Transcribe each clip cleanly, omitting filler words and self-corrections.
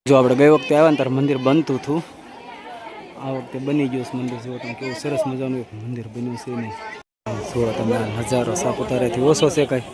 જો આપણે ગઈ વખતે આવ્યા ને ત્યારે મંદિર બનતું હતું, આ વખતે બની ગયું છે મંદિર. જુઓ તમે કેવું સરસ મજાનું એક મંદિર બન્યું છે નહીં. જુઓ તમે નજારો સાપુતારાથી ઓછો છે કઈ.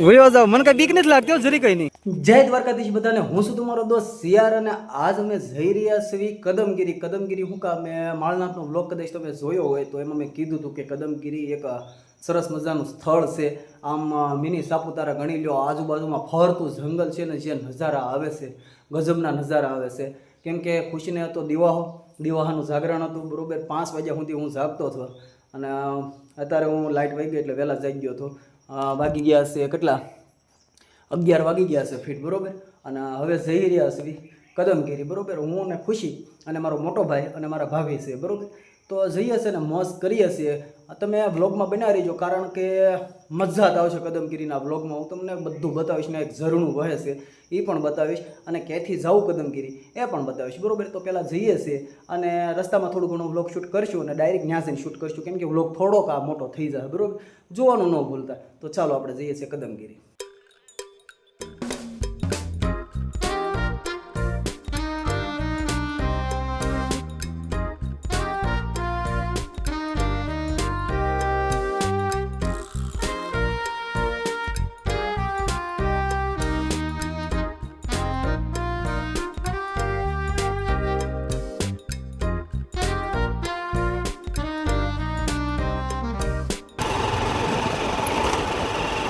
વયો જાવ, મને કઈ બીક નથી લાગતી જરી કઈ નહીં. જય દ્વારકાધીશ બધાને, હું છું તમારો દોસ્ત સિયાર અને આજ અમે જઈ રહ્યા છીએ કદમગીરી. કદમગીરી હું કામ મેં માળનાથનો બ્લોગ કદાચ તમે જોયો હોય તો એમાં મેં કીધું હતું કે કદમગીરી એક સરસ મજાનું સ્થળ છે. આમ મિની સાપુતારા ગણી લ્યો, આજુબાજુમાં ફરતું જંગલ છે ને જે નજારા આવે છે, ગજબના નજારા આવે છે. કેમ કે ખુશીને હતો દિવાહાનું જાગરણ હતું. બરાબર 5 વાગ્યા સુધી હું જાગતો હતો અને અત્યારે હું લાઇટ વાગી ગઈ એટલે વહેલા જાગી ગયો હતો. વાગી ગયા છે કેટલા, 11 વાગી ગયા છે ફીટ. બરાબર, અને હવે જઈ રહ્યા છે કદમગીરી. બરાબર, હું ને ખુશી અને મારો મોટો ભાઈ અને મારા ભાભી છે. બરાબર, તો જઈએ છે ને મોજ કરીએ છીએ. તમે બ્લોગમાં બનાવી રહીજો, કારણ કે મજા જ આવશે કદમગીરીના બ્લોગમાં. હું તમને બધું બતાવીશ ને એક ઝરણું વહે છે એ પણ બતાવીશ, અને ક્યાંથી જાઉં કદમગીરી એ પણ બતાવીશ. બરાબર, તો પહેલાં જઈએ છીએ અને રસ્તામાં થોડું ઘણું વ્લોગ શૂટ કરશું અને ડાયરેક્ટ ત્યાં જઈને શૂટ કરશું, કેમ કે વ્લોગ થોડોક આ મોટો થઈ જાય. બરાબર, જોવાનું ન ભૂલતા. તો ચાલો આપણે જઈએ છીએ કદમગીરી.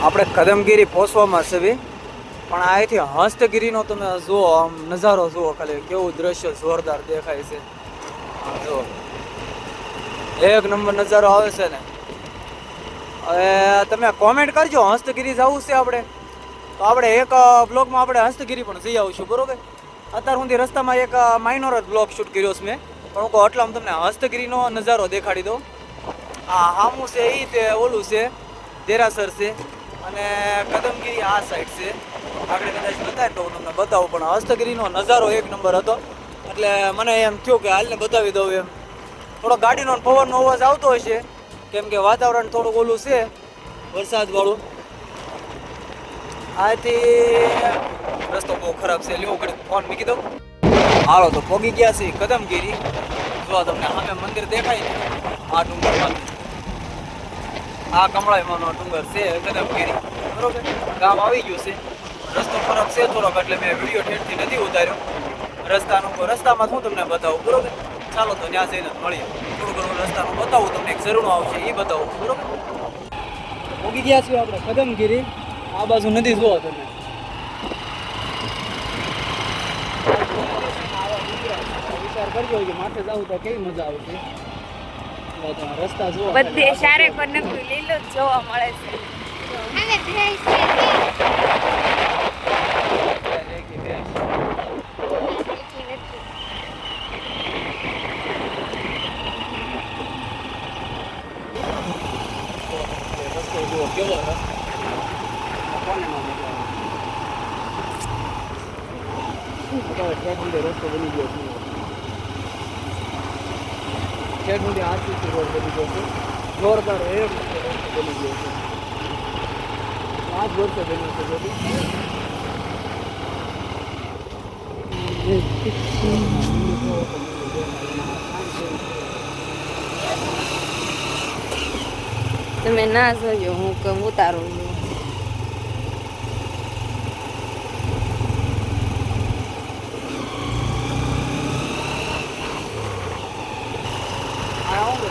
આપણે કદમગીરી પહોંચવામાં છે, પણ અહીંથી હસ્તગીરીનો તમે જુઓ, આમ નજારો જુઓ ખાલી, કેવું દ્રશ્ય જોરદાર દેખાય છે. જુઓ, એક નંબર નજારો આવે છે ને. હવે તમે કોમેન્ટ કરજો હસ્તગીરી જવું છે આપણે, તો આપણે એક બ્લોગમાં આપણે હસ્તગીરી પણ જઈ આવીશું. બરોબર, અત્યાર સુધી રસ્તામાં એક માઇનોર જ બ્લોગ શૂટ કર્યો છે મેં, પણ હું કહું એટલામાં તમને હસ્તગીરીનો નજારો દેખાડી દઉં. આ હામું છે એ તે ઓલું છે દેરાસર છે, અને કદમગીરી આ સાઈડ છે. આગળ કદાચ બતાવે તો હું તમને બતાવું, પણ હસ્તગીરીનો નજારો એક નંબર હતો. એટલે મને એમ થયું કે હાલને બતાવી દઉં એમ. થોડો ગાડીનો પવનનો અવાજ આવતો હશે, કેમ કે વાતાવરણ થોડુંક ઓલું છે વરસાદવાળું. આથી રસ્તો બહુ ખરાબ છે. લેવું ઘડી ફોન મૂકી દઉં. હાલો, તો પોગી ગયા છે કદમગીરી. જો તમને સામે મંદિર દેખાય ને, આ ડુંગરમાં, આ કમળાઈમાંનો ડુંગર છે કદમગીરી. બરોબર, ગામ આવી ગયું છે. રસ્તો ખરાબ છે થોડોક, એટલે મેં વિડીયો ઠેઠથી નથી ઉતાર્યો. રસ્તામાં હું તમને બતાવું. બરોબર, ચાલો તો ત્યાં જઈને મળીએ. થોડું ઘણું રસ્તાનું બતાવું તમને, એક ઝરણું આવશે એ બતાવું. બરોબર, પોગી ગયા છીએ આપણે કદમગીરી. આ બાજુ નદી જુઓ તમે, વિચાર કરજો કે માથે જવું તો કેવી મજા આવશે. રસ્તા જુઓ, બધે સારે પર નકરું લીલું જ જોવા મળે છે. રસ્તો જુઓ કેવો રસ્તો બની ગયો છે. ઠેઠ સુધી આરસીસી રોડ બની ગયો છે. જોરદાર એક રસ્તો બની ગયો છે. 5 વર્ષે બન્યો છે બધું. તમે ના જોયો, હું કેમ ઉતારું છું.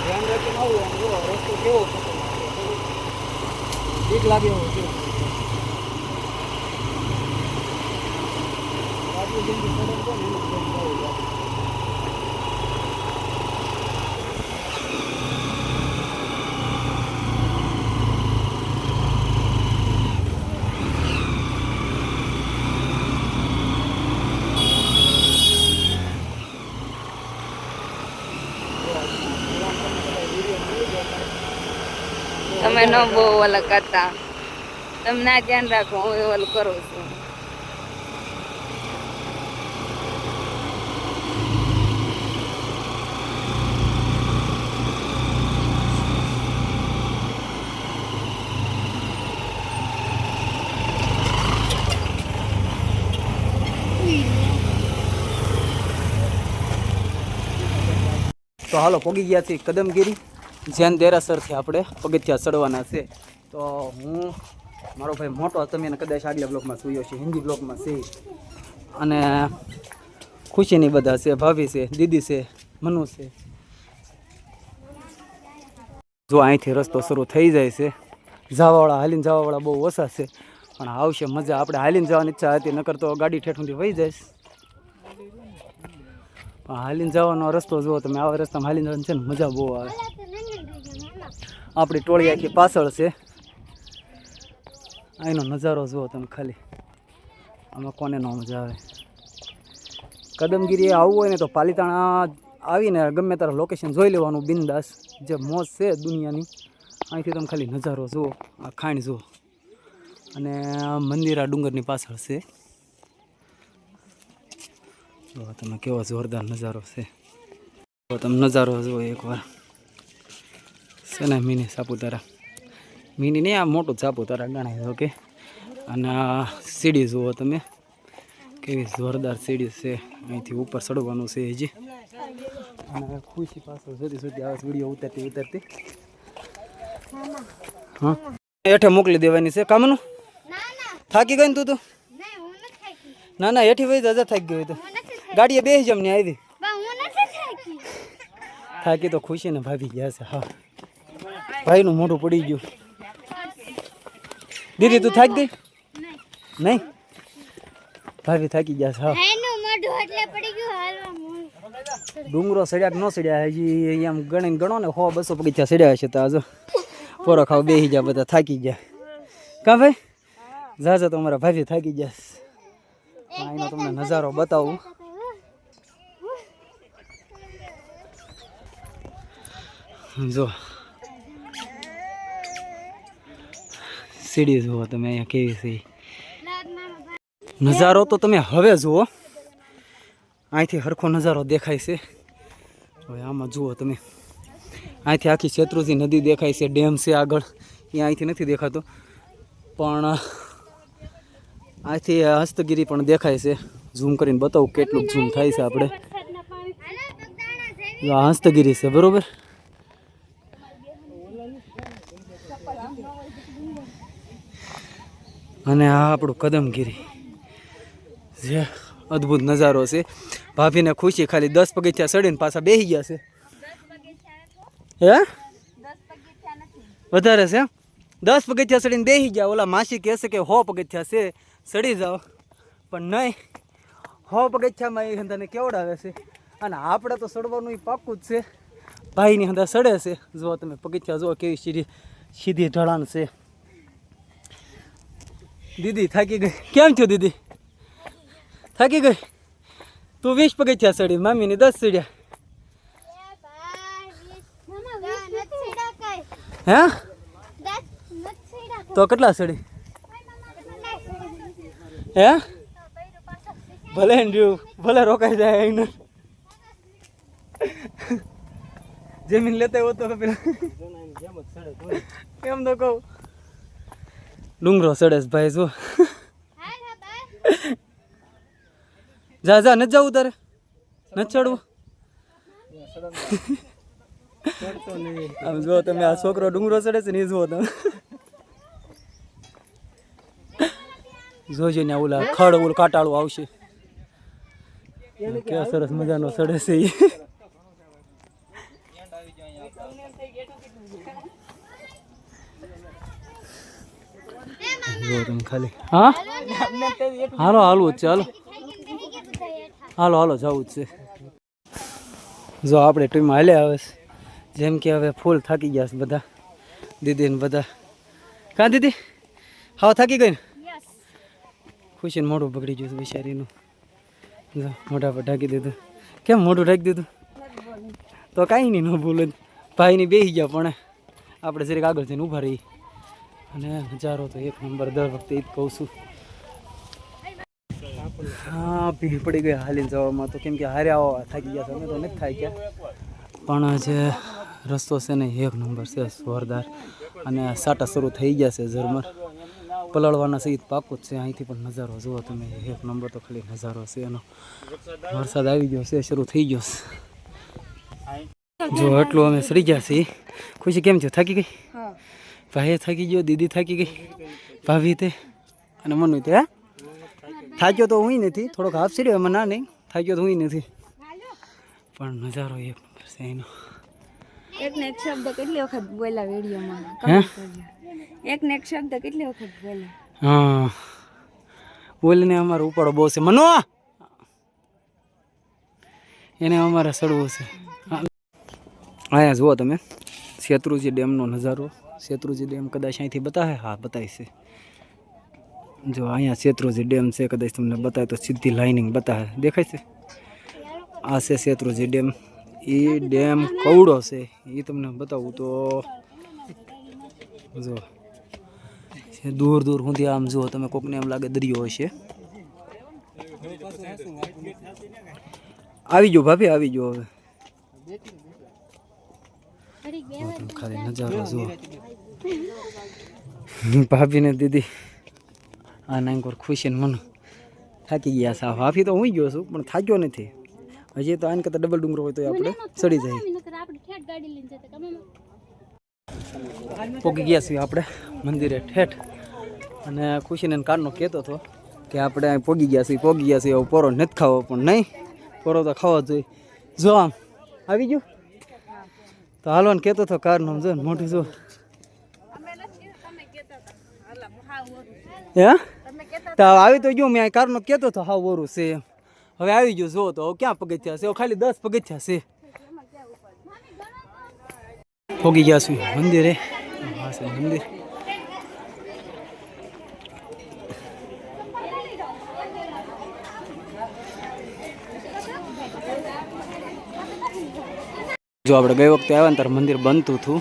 ધ્યાન રાખીને આવું. આમ જો રસ્તો કેવો થતો બીક લાગે એવો છે. તમે ન બહુ ઓલા કરતા, તમે ના ધ્યાન રાખો, હું ઓલું કરું છું. તો હાલો પોગી ગયા છીએ કદમગીરી. જૈન દેરાસરથી આપણે પગથિયા ચડવાના છે. તો હું મારો ભાઈ મોટો, તમે એને કદાચ આગલા બ્લોગમાં જોયો છે, હિન્દી બ્લોગમાં છે, અને ખુશીની બધા છે, ભાભી છે, દીદી છે, મનુ છે. જો અહીંથી રસ્તો શરૂ થઈ જાય છે. જવાવાળા હાલીને જવાવાળા બહુ ઓછા છે, પણ આવશે મજા. આપણે હાલીને જવાની ઈચ્છા હતી, નકર તો ગાડી ઠેઠુંથી વહી જાય. પણ હાલીને જવાનો રસ્તો જુઓ તમે, આવા રસ્તામાં હાલીને જવાની છે ને મજા બહુ આવે. આપણી ટોળી આખી પાછળ છે. અહીંનો નજારો જુઓ તમે ખાલી, આમાં કોને ન મજા આવે. કદમગીરી આવવું હોય ને તો પાલીતાણા આવીને ગમે તારા લોકેશન જોઈ લેવાનું બિંદાસ. જે મોજ છે દુનિયાની, અહીંથી તમે ખાલી નજારો જુઓ, આ ખાણ જુઓ, અને મંદિર આ ડુંગરની પાછળ છે. જો તમે કેવો જોરદાર નજારો છે. તો તમે નજારો જુઓ એકવાર. છે ને મિની સાપુતારા, મિની નહીં આ મોટું સાપુતારા ગણાય. ઓકે, અને આ સીડી જુઓ તમે, કેવી જોરદાર સીડી છે. અહીંથી ઉપર ચડવાનું છે હજી. અને ખુશી પાછળ સુધી આવે વિડીયો ઉતારતી. હા, હેઠે મોકલી દેવાની છે. કામનું થાકી ગઈ ને તું તો? ના ના, હેઠી વહી જા, થાકી ગઈ તો ગાડીએ બેસી જમ ને આવી. થાકી તો ખુશી ને ભાભી ગયા છે. હા, ભાઈનું મોઢું પડી ગયું. દીદી તું થાકી ગઈ? નહીં, ભાભી થાકી ગયા છે. હા, ડુંગરો સડ્યા કે ન સડ્યા હજી એમ ગણીને ગણો ને 100-200 પગથિયા સડ્યા હશે. તો આજો પોરો ખાવ બેસી ગયા, બધા થાકી ગયા. કાં ભાઈ? જા તો અમારા ભાભી થાકી ગયા. એનો તમને નજારો બતાવું. જો સીડી જુઓ તમે અહીંયા કેવી છે. નજારો તો તમે હવે જુઓ, અહીંથી હરખો નજારો દેખાય છે. હવે આમાં જુઓ તમે, અહીંથી આખી શેત્રુંજી નદી દેખાય છે. ડેમ છે આગળ, એ અહીંથી નથી દેખાતો, પણ અહીંથી હસ્તગીરી પણ દેખાય છે. ઝૂમ કરીને બતાવું કેટલું ઝૂમ થાય છે. આપણે આ હસ્તગીરી છે, બરોબર. અને આ આપણું કદમગીરી, જે અદ્ભુત નજારો છે. ભાભીને ખુશી ખાલી 10 પગથિયા ચડીને પાછા બેસી ગયા છે. હે, વધારે છે? 10 પગથિયા ચડીને બેસી ગયા. ઓલા માસી કહેશે કે 100 પગથિયા છે, ચડી જાઓ, પણ નહીં, 100 પગથિયામાં એ હંધાને કેવડાવે છે. અને આપણે તો ચડવાનું એ પાક્કું જ છે. ભાઈની હંધા ચડે છે. જુઓ તમે પગથિયા જુઓ, કેવી સીધી ઢળાણ છે. દીદી થાકી ગઈ. કેમ છો દીદી? થાકી ગઈ? તું 20 પગથિયા ચડી, મામીની 10 ચડ્યા. હે, તો કેટલા ચડી? હે, ભલે રહ્યું, ભલે રોકાઈ જાય. એને જમીન લેતા હોય તો પેલા એમ તો કહું. ડુંગરો ચડે ભાઈ, જો જા જા, નથી જવું તારે? નથી ચડવું? આમ જો તમે, આ છોકરો ડુંગરો ચડે છે ને, એ જુઓ તમે. જોજો ને ઓલા ખડ ઓલું કાટાળું આવશે. કેવા સરસ મજાનો ચડે છે એ. જો તમે ખાલી. હા, હાલો હાલવું જ છે. હાલો હાલો હાલો, જવું જ છે. જો આપણે ટીમમાં હાલે આવે છે. જેમ કે હવે ફૂલ થાકી ગયા છે બધા, દીદી ને બધા. કાં દીદી હાવ થાકી ગઈ ને? ખુશીને મોઢું બગડી ગયું છે બિચારીનું. જો મોઢા પર ઢાંકી દીધું. કેમ મોઢું ઢાંકી દીધું? તો કાંઈ નહીં, ન ભૂલે. ભાઈની બેસી ગયા, પણ આપણે જરીક આગળ જઈને ઊભા રહી. અને નજારો તો એક નંબર, દર વખતે એ જ કહું છું. હા, ભીડ પડી ગઈ હાલીને જવામાં તો, કેમ કે હારે આવવા થાકી ગયા છે. અમે તો નથી થાય ગયા, પણ જે રસ્તો છે ને એક નંબર છે, જોરદાર. અને સાટા શરૂ થઈ ગયા છે, ઝરમર પલળવાના છે, પાકું જ છે. અહીંથી પણ નજારો જુઓ તમે, એક નંબર તો ખાલી નજારો છે એનો. વરસાદ આવી ગયો છે, શરૂ થઈ ગયો છે. જો એટલું અમે સડી ગયા છીએ. ખુશી કેમ છે? થાકી ગઈ? હા ભાઈ થાકી ગયો, દીદી થાકી ગઈ, ભાભી તે અને મનુ તે. હા થાક્યો તો હું નથી, થોડોક હાફ સીડ્યો એમાં ના નહીં, થાક્યો તો હું નથી, પણ નજારો એક નંબર છે એનો. એક ને એક શબ્દ કેટલી વખત બોલ્યા વિડીયોમાં? હે? એક ને એક શબ્દ કેટલી વખત બોલ્યા? હા બોલીને અમારો ઉપાડો બહુ છે. મનો એને અમારે સડવું છે. અહીંયા જુઓ તમે શેત્રુંજી ડેમનો નજારો. શેત્રુંજી ડેમ કદાચ અહીંથી બતાવે? હા બતાવી છે. જો અહીંયા શેત્રુંજી ડેમ છે, કદાચ તમને બતાવે તો સીધી લાઇનિંગ બતાવે, દેખાય છે? આ છે શેત્રુંજી ડેમ. એ ડેમ કવડો છે એ તમને બતાવું તો જો દૂર દૂર સુધી આમ જુઓ તમે, કોકને એમ લાગે દરિયો હશે. આવી ગયો ભાભી, આવી ગયો. હવે ખાલી નજારો જુઓ. ભાભી ને દીદી આ નાંગોર ખુશી ને મનો થાકી ગયા સાવ. હાફી તો હું ગયો છું પણ થાક્યો નથી હજી. તો આને કરતા ડબલ ડુંગરો હોય તો આપણે ચડી જાય. પોગી ગયા છીએ આપણે મંદિરે ઠેઠ. અને ખુશીને કારનો કહેતો હતો કે આપણે અહીં પોગી ગયા છીએ હવે પોરો નથી ખાવો, પણ નહીં, પોરો તો ખાવો જોઈએ. જો આમ આવી ગયું તો હાલવાનું કહેતો હતો કારનો. જો મોઢું જો. હે તો આવી તો ગયું, મેં કારનો કહેતો હતો હાવ ઓરું છે એમ. હવે આવી ગયું. જો તો હવે ક્યાં પગથિયા છે? ખાલી 10 પગથિયા છે. પોગી ગયા છું મંદિરે. હા છે મંદિર. જો આપણે ગઈ વખતે આવ્યા ને ત્યારે મંદિર બનતું હતું.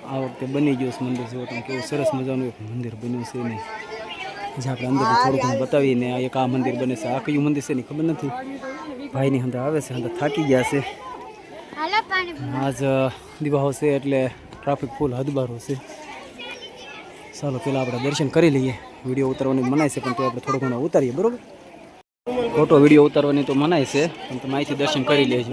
આ વખતે બની ગયું છે મંદિર. જો તમે કેવું સરસ મજાનું એક મંદિર બન્યું છે ને. જે આપણે અંદર થોડું ઘણું બતાવીને એક આ મંદિર બને છે. આ કયું મંદિર છે એની ખબર નથી. ભાઈની અંદર આવે છે, અંદર થાકી ગયા છે. આજ દિવાહો છે એટલે ટ્રાફિક ફૂલ હદબારો છે. ચાલો પહેલાં આપણે દર્શન કરી લઈએ. વિડીયો ઉતારવાની મનાય છે પણ તો આપણે થોડો ઘણો ઉતારીએ, બરોબર? ફોટો વિડીયો ઉતારવાની તો મનાય છે પણ તમે અહીંથી દર્શન કરી લેજો.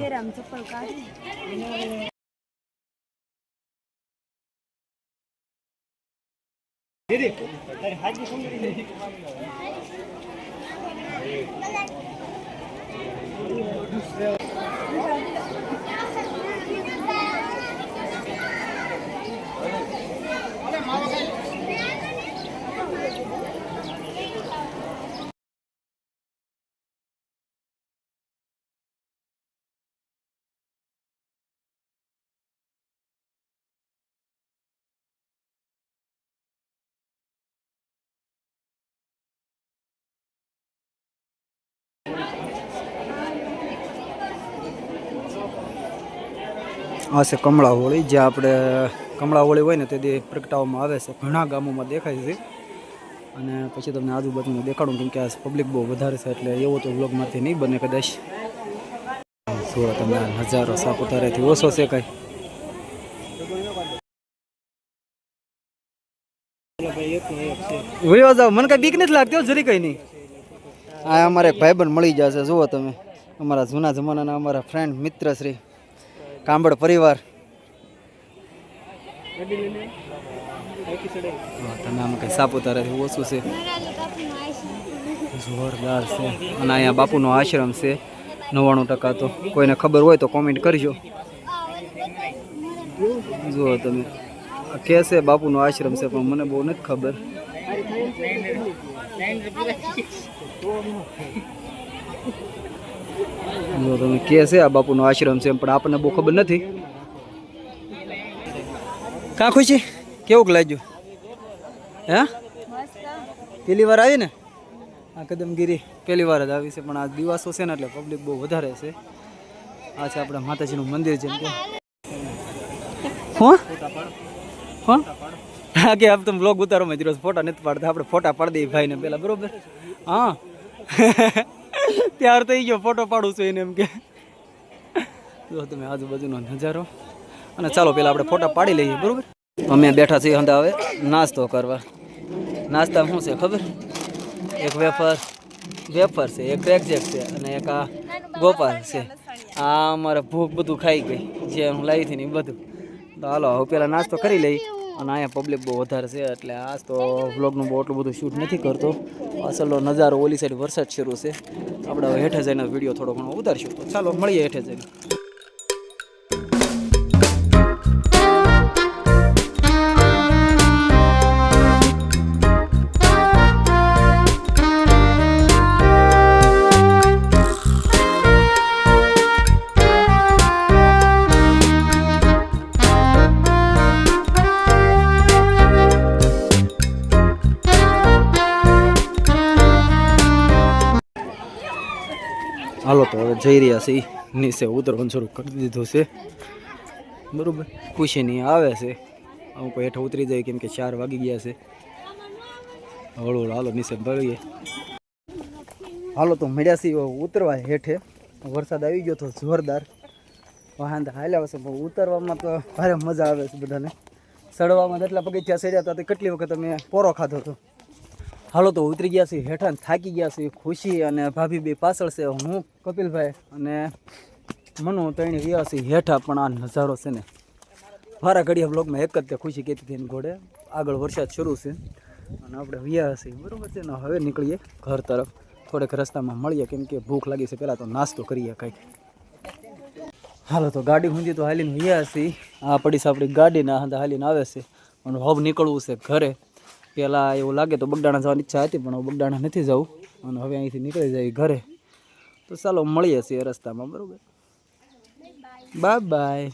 આ છે કમળા હોળી. જે આપણે કમળા હોળી હોય ને તે દી પ્રગટાવવામાં આવે છે. ઘણા ગામોમાં દેખાય છે. અને પછી તમને આજુબાજુમાં દેખાડું, કેમ કે આ પબ્લિક બહુ વધારે છે એટલે એવો તો વ્લોગમાંથી નહીં બને કદાચ. જુઓ તમે આ નજારો સાપુતારાથી ઓછો છે કાંઈ. વયો જાવ, મને કાંઈ બીક નથી લાગતી જરી કંઈ નહીં. આ અમારે એક ભાઈબંધ મળી જશે. જુઓ તમે, અમારા જૂના જમાનાના અમારા ફ્રેન્ડ મિત્ર શ્રી કાંબળ પરિવાર. તમે આમાં કંઈ સાપુતારાથી ઓછું છે, જોરદાર છે. અને અહીંયા બાપુનો આશ્રમ છે 99%. તો કોઈને ખબર હોય તો કોમેન્ટ કરજો. જુઓ તમે, કે છે બાપુનો આશ્રમ છે પણ મને બહુ નથી ખબર. જો તમે કે છે આ બાપુનો આશ્રમ છે પણ આપણને બહુ ખબર નથી. કાં ખુશી કેવું લાગ્યું? હે પહેલી વાર આવી ને આ કદમગીરી? પહેલી વાર જ આવી છે પણ આ દિવસો છે ને એટલે પબ્લિક બહુ વધારે છે. આ છે આપણા માતાજીનું મંદિર. જેમ કે હા કે આપ તમે બ્લોગ ઉતારો મેં રોજ ફોટા નથી પાડતા, આપણે ફોટા પાડી દઈએ ભાઈને પહેલાં, બરોબર? હા ત્યાર થઈ ગયો, ફોટો પાડું છું એને એમ કે. જો તમે આજુબાજુનો નજારો. અને ચાલો પહેલાં આપણે ફોટા પાડી લઈએ, બરોબર? અમે બેઠા છીએ હંધા હવે નાસ્તો કરવા. નાસ્તા શું છે ખબર? એક વેફર છે, એક પેકજેક છે અને એક આ ગોપાલ છે. આ અમારે ભૂખ બધું ખાઈ ગઈ જે હું લાવી હતી ને એ બધું. તો હાલો હવે પહેલાં નાસ્તો કરી લઈ. અને અહીંયા પબ્લિક બહુ વધારે છે એટલે આજ તો વ્લોગનું બહુ એટલું બધું શૂટ નથી કરતો. અસલનો નજારો ઓલી સાઈડ વરસાદ શરૂ છે. આપણે હવે હેઠે જઈને વિડીયો થોડો ઘણો ઉતારશું. તો ચાલો મળીએ હેઠે જઈને. હાલો તો હવે જઈ રહ્યા છે નીચે ઉતરવાનું શરૂ કરી દીધું છે બરાબર. ખુશી નહીં આવે છે અમુક હેઠે ઉતરી જાય કેમ કે 4 વાગી ગયા છે. હળવું હાલો નીચે ભરીએ. હાલો તો મળ્યા છે ઉતરવા હેઠે. વરસાદ આવી ગયો તો જોરદાર. વાહન હાલ્યા હશે પણ ઉતરવામાં તો ભારે મજા આવે છે બધાને. ચડવામાં જેટલા પગથિયા ચડ્યા હતા તે કેટલી વખત અમે પોરો ખાધો હતો. હાલો તો ઉતરી ગયા છે હેઠા થાકી ગયા છે. ખુશી અને ભાભી બે પાછળ છે. હું કપિલભાઈ અને મનુ ત્રણે ગયા છે હેઠા. પણ આ નજારો છે ને મારા ઘડિયા બ્લોગમાં એક જ તે ખુશી કહેતી હતી એની ઘોડે આગળ વરસાદ શરૂ છે અને આપણે વ્યા છીએ બરાબર છે ને. હવે નીકળીએ ઘર તરફ. થોડેક રસ્તામાં મળીએ કેમ કે ભૂખ લાગી છે. પહેલાં તો નાસ્તો કરીએ કંઈક. હાલો તો ગાડી ઊંધી તો હાલીને વ્યા છીએ. આ પડી છે આપણી ગાડીને હાલીને આવે છે અને હવે નીકળવું છે ઘરે. પહેલાં એવું લાગે તો બગડાણા જવાની ઈચ્છા હતી પણ હવે બગડાણા નથી જવું અને હવે અહીંથી નીકળી જાય ઘરે. તો ચાલો મળીએ છીએ રસ્તામાં બરાબર. Bye bye.